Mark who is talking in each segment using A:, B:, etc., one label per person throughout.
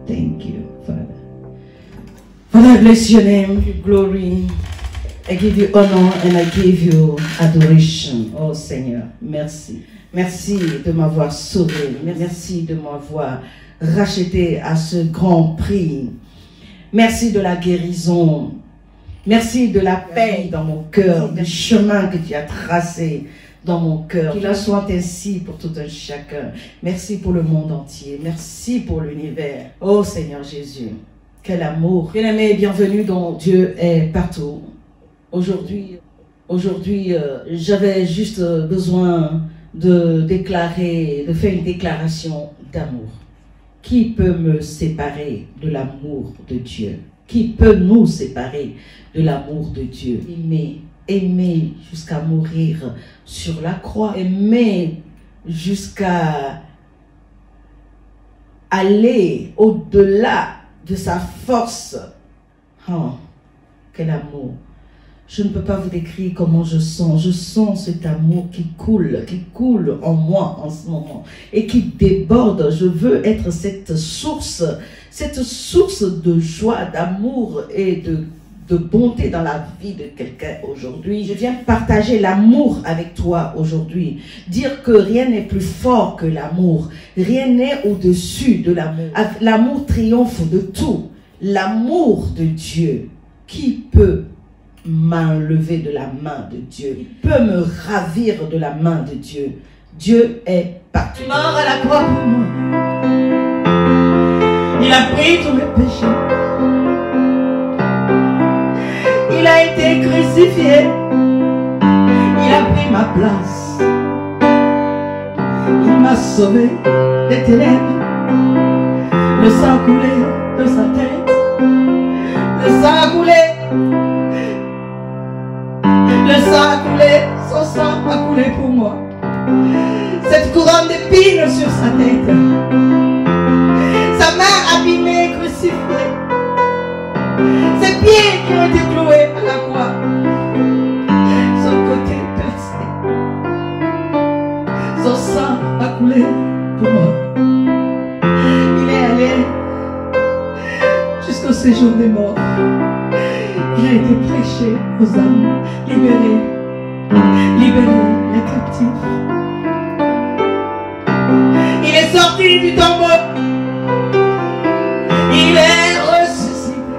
A: Thank you, Father. Father, I bless your name, give you glory. I give you honor and I give you adoration. Oh Seigneur, merci. Merci de m'avoir sauvé. Merci de m'avoir racheté à ce grand prix. Merci de la guérison. Merci de la paix dans mon cœur, du chemin que tu as tracé dans mon cœur. Qu'il en soit ainsi pour tout un chacun. Merci pour le monde entier. Merci pour l'univers. Oh Seigneur Jésus, quel amour. Bien-aimé et bienvenue dont Dieu est partout. Aujourd'hui, j'avais juste besoin de faire une déclaration d'amour. Qui peut me séparer de l'amour de Dieu? Qui peut nous séparer de l'amour de Dieu? Aimer jusqu'à mourir sur la croix. Aimer jusqu'à aller au-delà de sa force. Oh, quel amour! Je ne peux pas vous décrire comment je sens. Je sens cet amour qui coule en moi en ce moment et qui déborde. Je veux être cette source de joie, d'amour et de bonté dans la vie de quelqu'un aujourd'hui. Je viens partager l'amour avec toi aujourd'hui. Dire que rien n'est plus fort que l'amour. Rien n'est au-dessus de l'amour. L'amour triomphe de tout. L'amour de Dieu. Qui peut m'enlever de la main de Dieu? Il peut me ravir de la main de Dieu. Dieu est partout. Il est mort à la croix pour moi. Il a pris tous mes péchés. Il a été crucifié. Il a pris ma place. Il m'a sauvé des ténèbres. Le sang coulé de sa tête. Le sang a coulé. Le sang a coulé, son sang a coulé pour moi. Cette couronne d'épines sur sa tête, sa main abîmée, crucifiée, ses pieds qui ont été cloués à la croix, son côté percé, son sang a coulé pour moi. Il est allé jusqu'au séjour des morts. Il a été prêché aux âmes, libéré les captifs. Il est sorti du tombeau. Il est ressuscité.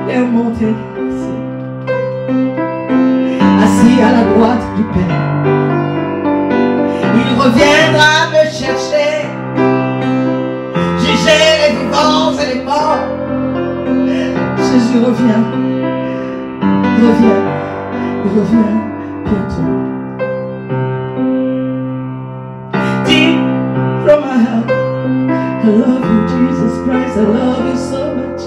A: Il est monté ici, assis à la droite du Père. Il reviendra me chercher, juger les vivants et les morts. Jésus revient bientôt. Deep from my heart, I love you, Jesus Christ, I love you so much.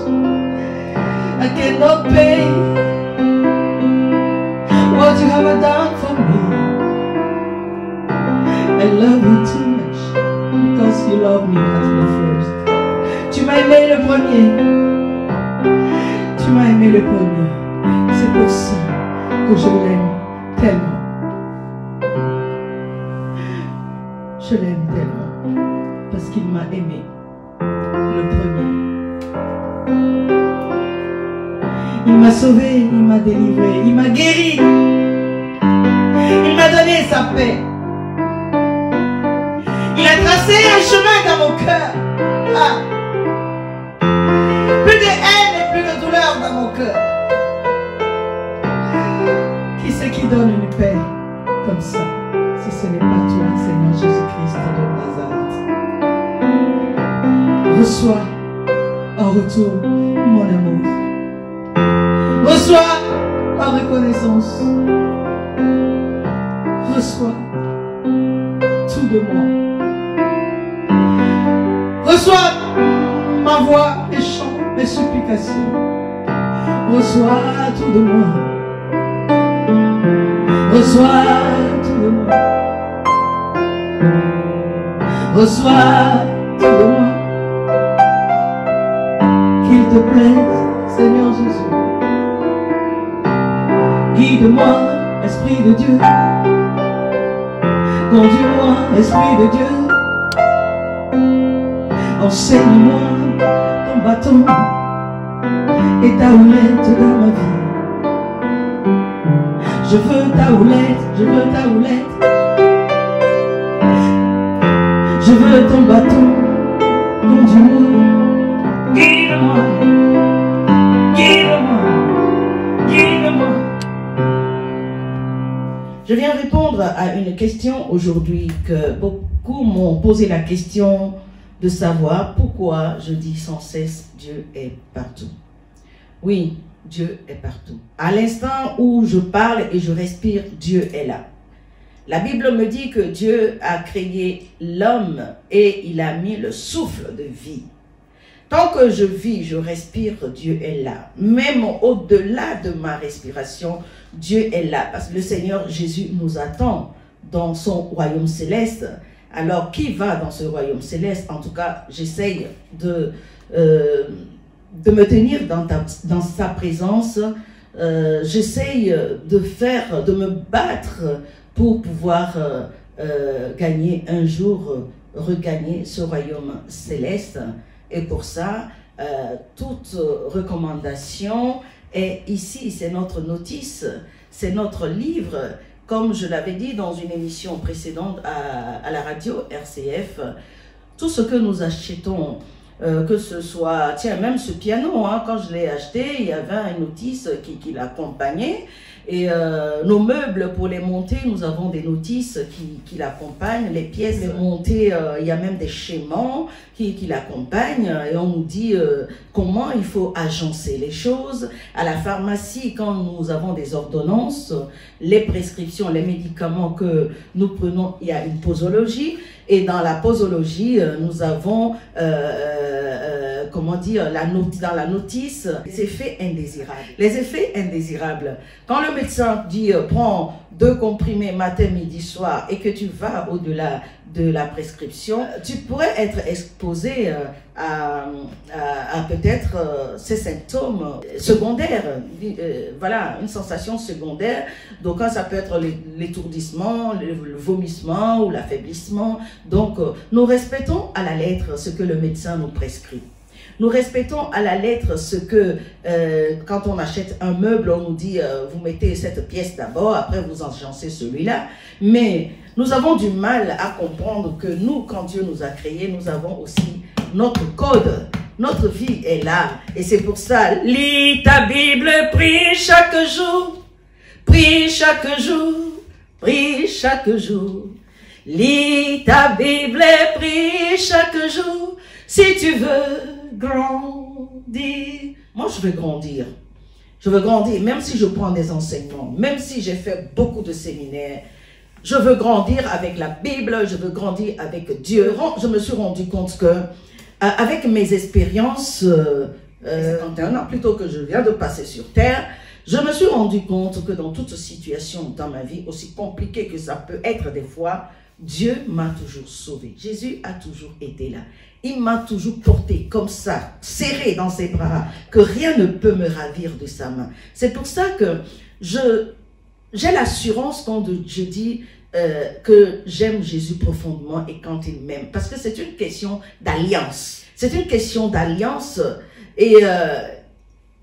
A: I cannot pay what you have done for me. I love you too much because you love me at the first. Tu m'as aimé le premier. Tu m'as aimé le premier. C'est pour ça que je l'aime tellement. Je l'aime tellement. Parce qu'il m'a aimé le premier. Il m'a sauvé, il m'a délivré, il m'a guéri. Il m'a donné sa paix. Il a tracé un chemin dans mon cœur. Ah. Plus de haine et plus de douleur dans mon cœur. Qui c'est qui donne une paix comme ça, si ce n'est pas toi, Seigneur Jésus-Christ de Nazareth? Reçois en retour mon amour. Reçois ma reconnaissance. Reçois tout de moi. Reçois ma voix, mes chants, mes supplications. Reçois tout de moi. Reçois tout de moi. Reçois tout de moi. Qu'il te plaise, Seigneur Jésus. Guide-moi, Esprit de Dieu. Conduis-moi, Esprit de Dieu. Enseigne-moi ton bâton et ta houlette dans ma vie. Je veux ta houlette, je veux ta houlette. Je veux ton bâton, conduis-moi. Guide-moi, guide-moi, guide-moi. Je viens répondre à une question aujourd'hui que beaucoup m'ont posé la question de savoir pourquoi je dis sans cesse Dieu est partout. Oui, Dieu est partout. À l'instant où je parle et je respire, Dieu est là. La Bible me dit que Dieu a créé l'homme et il a mis le souffle de vie. Tant que je vis, je respire, Dieu est là. Même au-delà de ma respiration, Dieu est là. Parce que le Seigneur Jésus nous attend dans son royaume céleste. Alors, qui va dans ce royaume céleste? En tout cas, j'essaye de me tenir dans sa présence. J'essaye de me battre pour pouvoir gagner un jour, regagner ce royaume céleste. Et pour ça, toute recommandation est ici, c'est notre notice, c'est notre livre. Comme je l'avais dit dans une émission précédente à la radio RCF, tout ce que nous achetons, que ce soit, tiens, même ce piano, hein, quand je l'ai acheté, il y avait une notice qui l'accompagnait. Et nos meubles, pour les monter, nous avons des notices qui l'accompagnent. Les pièces montées, il y a même des schémas qui l'accompagnent. Et on nous dit comment il faut agencer les choses. À la pharmacie, quand nous avons des ordonnances, les prescriptions, les médicaments que nous prenons, il y a une posologie. Et dans la posologie, nous avons, comment dire, dans la notice, les effets indésirables. Les effets indésirables. Quand le médecin dit, prends 2 comprimés matin, midi, soir, et que tu vas au-delà de la prescription, tu pourrais être exposé à peut-être ces symptômes secondaires. Voilà, une sensation secondaire. Donc, ça peut être l'étourdissement, le vomissement ou l'affaiblissement. Donc, nous respectons à la lettre ce que le médecin nous prescrit. Nous respectons à la lettre ce que, quand on achète un meuble, on nous dit, vous mettez cette pièce d'abord, après vous agencez celui-là. Mais nous avons du mal à comprendre que nous, quand Dieu nous a créés, nous avons aussi notre code. Notre vie est là. Et c'est pour ça, lis ta Bible, prie chaque jour. Prie chaque jour. Prie chaque jour. Lis ta Bible et prie chaque jour. Si tu veux grandir. Moi, je veux grandir. Je veux grandir, même si je prends des enseignements, même si j'ai fait beaucoup de séminaires. Je veux grandir avec la Bible, je veux grandir avec Dieu. Je me suis rendu compte que, avec mes expériences, 51 ans plutôt que je viens de passer sur terre, je me suis rendu compte que dans toute situation dans ma vie, aussi compliquée que ça peut être des fois, Dieu m'a toujours sauvé. Jésus a toujours été là. Il m'a toujours porté comme ça, serré dans ses bras, que rien ne peut me ravir de sa main. C'est pour ça que j'ai l'assurance quand je dis que j'aime Jésus profondément et quand il m'aime. Parce que c'est une question d'alliance. C'est une question d'alliance et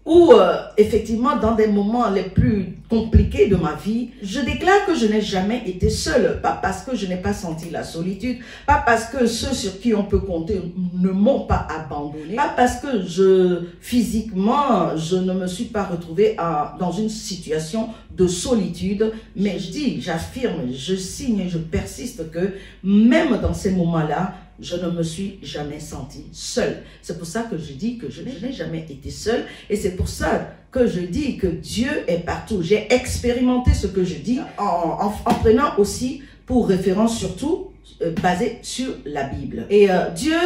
A: où, effectivement, dans des moments les plus compliqués de ma vie, je déclare que je n'ai jamais été seule. Pas parce que je n'ai pas senti la solitude, pas parce que ceux sur qui on peut compter ne m'ont pas abandonné, pas parce que physiquement, je ne me suis pas retrouvée dans une situation de solitude, mais je dis, j'affirme, je signe et je persiste que même dans ces moments-là, je ne me suis jamais sentie seule. C'est pour ça que je dis que je n'ai jamais été seule. Et c'est pour ça que je dis que Dieu est partout. J'ai expérimenté ce que je dis en prenant aussi pour référence surtout basé sur la Bible. Et Dieu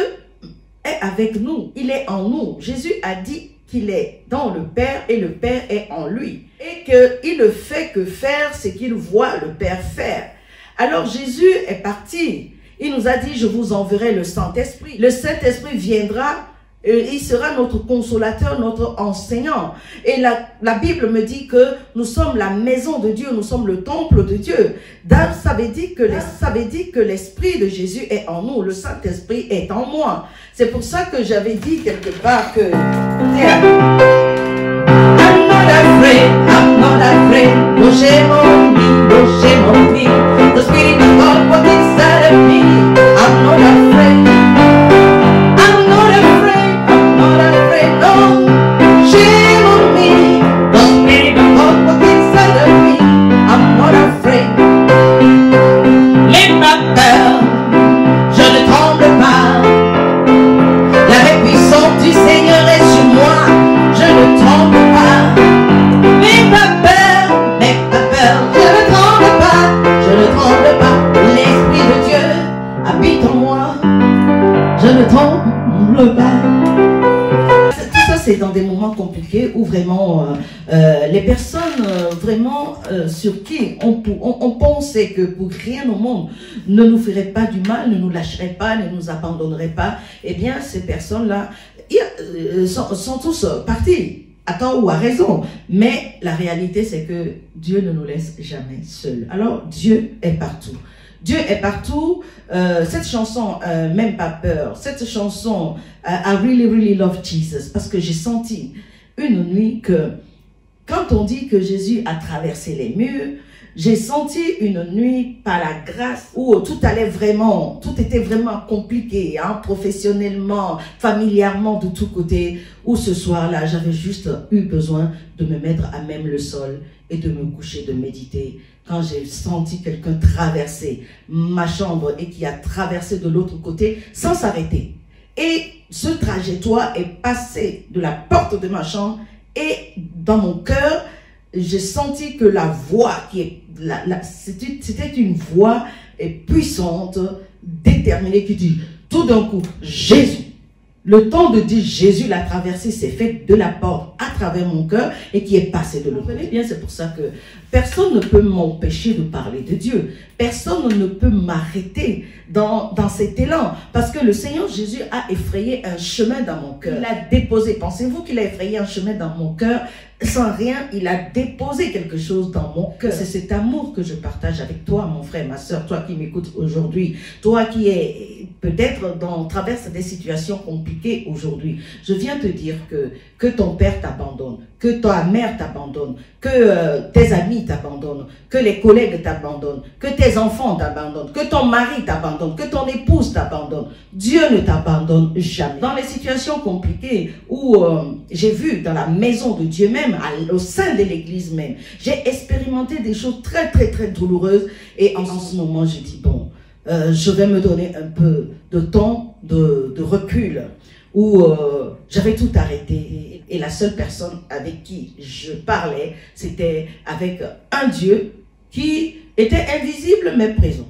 A: est avec nous. Il est en nous. Jésus a dit qu'il est dans le Père et le Père est en lui. Et qu'il ne fait que faire ce qu'il voit le Père faire. Alors Jésus est parti. Il nous a dit, je vous enverrai le Saint-Esprit. Le Saint-Esprit viendra Il sera notre consolateur, notre enseignant. Et la Bible me dit que nous sommes la maison de Dieu, nous sommes le temple de Dieu. Ça veut dire que l'Esprit de Jésus est en nous, le Saint-Esprit est en moi. C'est pour ça que j'avais dit quelque part que... I'm not afraid, no shame on me, no shame on me. The Spirit of God works inside of me. I'm not afraid. I'm not afraid, no shame on me. The Spirit of God works inside of me. I'm not afraid. N'aie pas peur, je ne tremble pas. La main puissante du Seigneur est sur moi, je ne tremble pas. N'aie pas peur, je ne tremble pas. L'Esprit de Dieu habite en moi, je ne tremble pas. Tout ça, c'est dans des moments compliqués où vraiment les personnes sur qui on pensait que pour rien au monde ne nous ferait pas du mal, ne nous lâcherait pas, ne nous abandonnerait pas. Eh bien, ces personnes-là sont tous partis, à tort ou à raison. Mais la réalité, c'est que Dieu ne nous laisse jamais seuls. Alors, Dieu est partout. Dieu est partout. Cette chanson, même pas peur, cette chanson, I really, really love Jesus, parce que j'ai senti une nuit que, quand on dit que Jésus a traversé les murs, j'ai senti une nuit par la grâce où tout était vraiment compliqué, hein, professionnellement, familièrement, de tous côtés, où ce soir-là, j'avais juste eu besoin de me mettre à même le sol et de me coucher, de méditer. Quand j'ai senti quelqu'un traverser ma chambre et qui a traversé de l'autre côté sans s'arrêter. Et ce trajectoire est passé de la porte de ma chambre et dans mon cœur, j'ai senti que la voix c'était une voix puissante, déterminée, qui dit tout d'un coup, Jésus. Le temps de dire Jésus l'a traversé, s'est fait de la porte à travers mon cœur et qui est passé de l'autre côté. Bien, c'est pour ça que personne ne peut m'empêcher de parler de Dieu. Personne ne peut m'arrêter dans cet élan. Parce que le Seigneur Jésus a effrayé un chemin dans mon cœur. Il a déposé, pensez-vous qu'il a effrayé un chemin dans mon cœur? Sans rien, il a déposé quelque chose dans mon cœur. C'est cet amour que je partage avec toi, mon frère, ma soeur, toi qui m'écoutes aujourd'hui, toi qui es peut-être traverse des situations compliquées aujourd'hui. Je viens te dire que ton père t'abandonne, que ta mère t'abandonne, que tes amis t'abandonnent, que les collègues t'abandonnent, que tes enfants t'abandonnent, que ton mari t'abandonne, que ton épouse t'abandonne. Dieu ne t'abandonne jamais. Dans les situations compliquées où j'ai vu dans la maison de Dieu même, au sein de l'église même, j'ai expérimenté des choses très très très douloureuses et en ce moment je dis bon, je vais me donner un peu de temps de recul où j'avais tout arrêté et la seule personne avec qui je parlais, c'était avec un Dieu qui était invisible mais présent.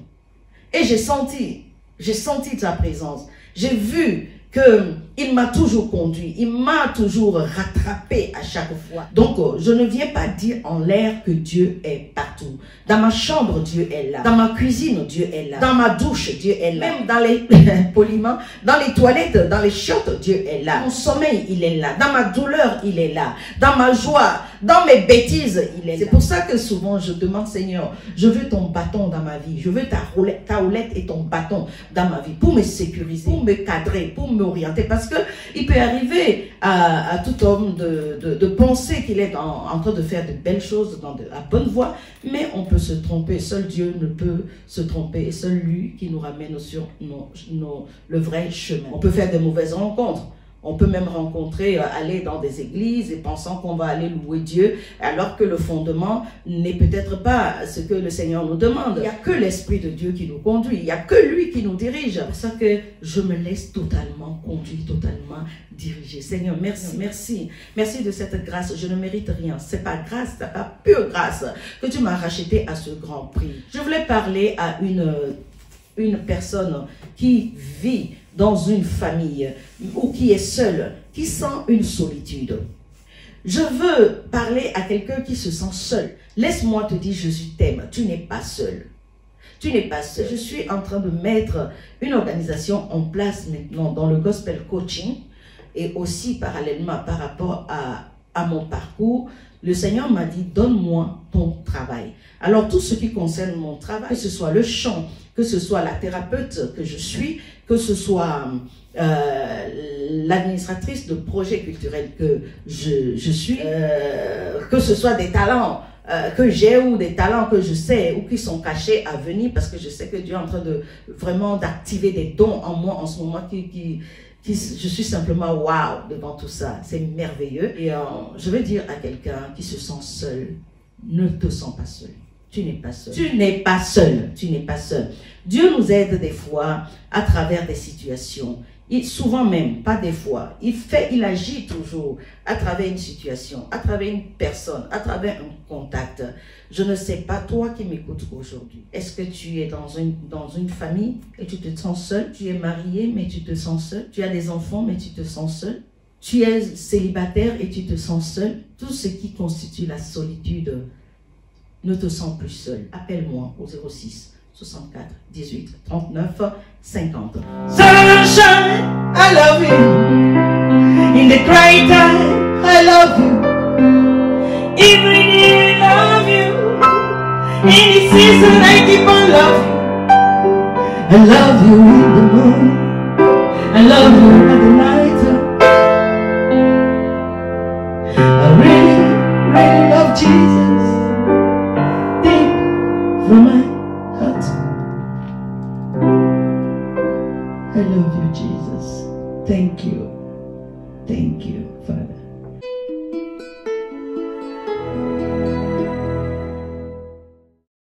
A: Et j'ai senti sa présence. J'ai vu qu'il m'a toujours conduit, il m'a toujours rattrapé à chaque fois. Donc, je ne viens pas dire en l'air que Dieu est partout. Dans ma chambre, Dieu est là. Dans ma cuisine, Dieu est là. Dans ma douche, Dieu est là. Même dans les poliment, dans les toilettes, dans les chiottes, Dieu est là. Dans mon sommeil, il est là. Dans ma douleur, il est là. Dans ma joie, dans mes bêtises, il est là. C'est pour ça que souvent, je demande, Seigneur, je veux ton bâton dans ma vie. Je veux ta houlette et ton bâton dans ma vie pour me sécuriser, pour me cadrer, pour m'orienter. Parce que il peut arriver à tout homme de penser qu'il est en train de faire de belles choses dans la bonne voie, mais on peut se tromper. Seul Dieu ne peut se tromper et seul lui qui nous ramène sur le vrai chemin. On peut faire de mauvaises rencontres. On peut même aller dans des églises et pensant qu'on va aller louer Dieu, alors que le fondement n'est peut-être pas ce que le Seigneur nous demande. Il n'y a que l'Esprit de Dieu qui nous conduit, il n'y a que lui qui nous dirige. C'est pour ça que je me laisse totalement conduire, totalement diriger. Seigneur, merci, merci. Merci de cette grâce, je ne mérite rien. C'est pas grâce, c'est pas pure grâce que tu m'as racheté à ce grand prix. Je voulais parler à une personne qui vit dans une famille ou qui est seule, qui sent une solitude. Je veux parler à quelqu'un qui se sent seul. Laisse-moi te dire, Jésus t'aime. Tu n'es pas seul. Tu n'es pas seul. Je suis en train de mettre une organisation en place maintenant dans le gospel coaching. et aussi parallèlement par rapport à mon parcours, le Seigneur m'a dit, donne-moi ton travail. Alors tout ce qui concerne mon travail, que ce soit le chant, que ce soit la thérapeute que je suis, que ce soit l'administratrice de projets culturels que je suis, que ce soit des talents que j'ai ou des talents que je sais ou qui sont cachés à venir, parce que je sais que Dieu est en train de vraiment d'activer des dons en moi en ce moment je suis simplement waouh devant tout ça, c'est merveilleux. Et je veux dire à quelqu'un qui se sent seul, ne te sens pas seul. Tu n'es pas seul. Tu n'es pas seul. Tu n'es pas seul. Dieu nous aide des fois à travers des situations. Souvent même, pas des fois. Il agit toujours à travers une situation, à travers une personne, à travers un contact. Je ne sais pas, toi qui m'écoutes aujourd'hui, est-ce que tu es dans une famille et tu te sens seul? Tu es marié mais tu te sens seul? Tu as des enfants mais tu te sens seul? Tu es célibataire et tu te sens seul? Tout ce qui constitue la solitude, ne te sens plus seul. Appelle-moi au 06 64 18 39 50.
B: Sunshine, I love you. In the cry time, I love you. Every day I love you. Any season I keep on loving you. I love you in the morning. I love you at the night. I really, really love Jesus. Deep from my heart. I love you, Jesus. Thank you. Thank you, Father.